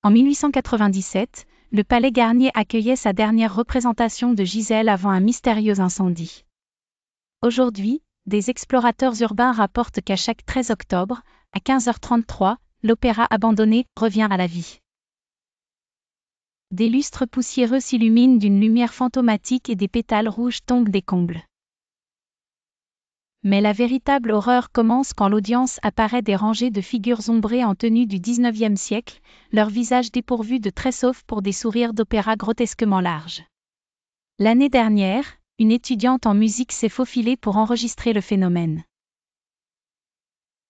En 1897, le Palais Garnier accueillait sa dernière représentation de Gisèle avant un mystérieux incendie. Aujourd'hui, des explorateurs urbains rapportent qu'à chaque 13 octobre, à 15h33, l'opéra abandonné revient à la vie. Des lustres poussiéreux s'illuminent d'une lumière fantomatique et des pétales rouges tombent des combles. Mais la véritable horreur commence quand l'audience apparaît des rangées de figures ombrées en tenue du XIXe siècle, leurs visages dépourvus de traits sauf pour des sourires d'opéra grotesquement larges. L'année dernière, une étudiante en musique s'est faufilée pour enregistrer le phénomène.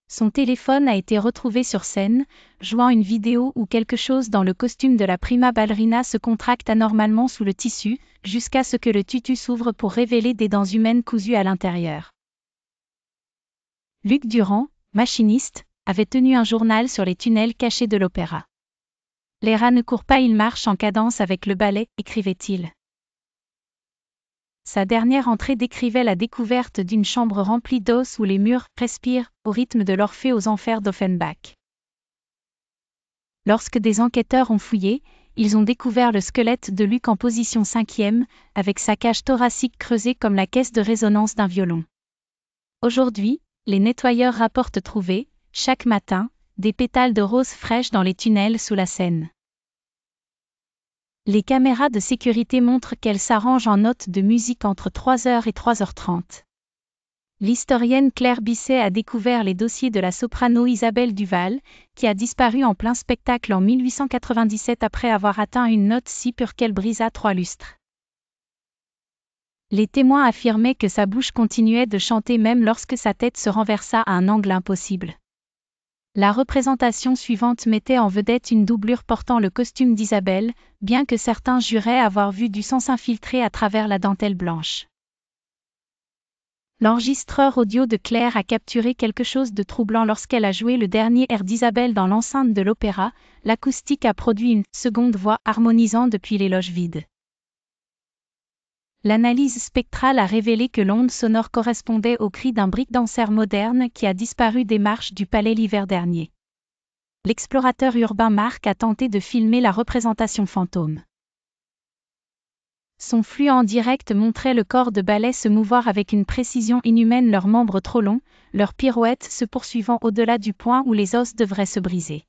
Son téléphone a été retrouvé sur scène, jouant une vidéo où quelque chose dans le costume de la prima ballerina se contracte anormalement sous le tissu, jusqu'à ce que le tutu s'ouvre pour révéler des dents humaines cousues à l'intérieur. Luc Durand, machiniste, avait tenu un journal sur les tunnels cachés de l'opéra. « Les rats ne courent pas, ils marchent en cadence avec le ballet », écrivait-il. Sa dernière entrée décrivait la découverte d'une chambre remplie d'os où les murs respirent, au rythme de l'Orphée aux enfers d'Offenbach. Lorsque des enquêteurs ont fouillé, ils ont découvert le squelette de Luc en position 5e, avec sa cage thoracique creusée comme la caisse de résonance d'un violon. Aujourd'hui, les nettoyeurs rapportent trouver, chaque matin, des pétales de roses fraîches dans les tunnels sous la Seine. Les caméras de sécurité montrent qu'elles s'arrangent en notes de musique entre 3h et 3h30. L'historienne Claire Bisset a découvert les dossiers de la soprano Isabelle Duval, qui a disparu en plein spectacle en 1897 après avoir atteint une note si pure qu'elle brisa 3 lustres. Les témoins affirmaient que sa bouche continuait de chanter même lorsque sa tête se renversa à un angle impossible. La représentation suivante mettait en vedette une doublure portant le costume d'Isabelle, bien que certains juraient avoir vu du sang s'infiltrer à travers la dentelle blanche. L'enregistreur audio de Claire a capturé quelque chose de troublant lorsqu'elle a joué le dernier air d'Isabelle dans l'enceinte de l'opéra. L'acoustique a produit une seconde voix harmonisant depuis les loges vides. L'analyse spectrale a révélé que l'onde sonore correspondait au cri d'un breakdancer moderne qui a disparu des marches du palais l'hiver dernier. L'explorateur urbain Marc a tenté de filmer la représentation fantôme. Son flux en direct montrait le corps de ballet se mouvoir avec une précision inhumaine, leurs membres trop longs, leurs pirouettes se poursuivant au-delà du point où les os devraient se briser.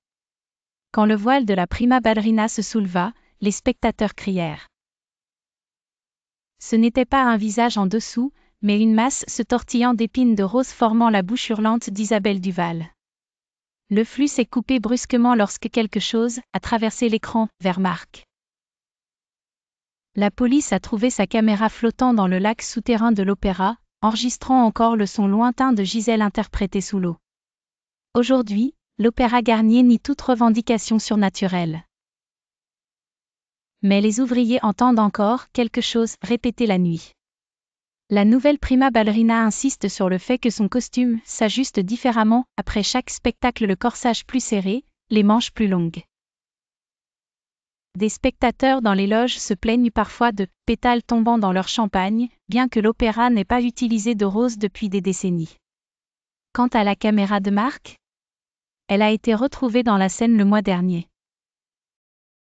Quand le voile de la prima ballerina se souleva, les spectateurs crièrent. Ce n'était pas un visage en dessous, mais une masse se tortillant d'épines de rose formant la bouche hurlante d'Isabelle Duval. Le flux s'est coupé brusquement lorsque quelque chose a traversé l'écran, vers Marc. La police a trouvé sa caméra flottant dans le lac souterrain de l'opéra, enregistrant encore le son lointain de Gisèle interprété sous l'eau. Aujourd'hui, l'Opéra Garnier nie toute revendication surnaturelle. Mais les ouvriers entendent encore quelque chose répéter la nuit. La nouvelle prima ballerina insiste sur le fait que son costume s'ajuste différemment après chaque spectacle, le corsage plus serré, les manches plus longues. Des spectateurs dans les loges se plaignent parfois de pétales tombant dans leur champagne, bien que l'opéra n'ait pas utilisé de rose depuis des décennies. Quant à la caméra de Marc, elle a été retrouvée dans la Seine le mois dernier.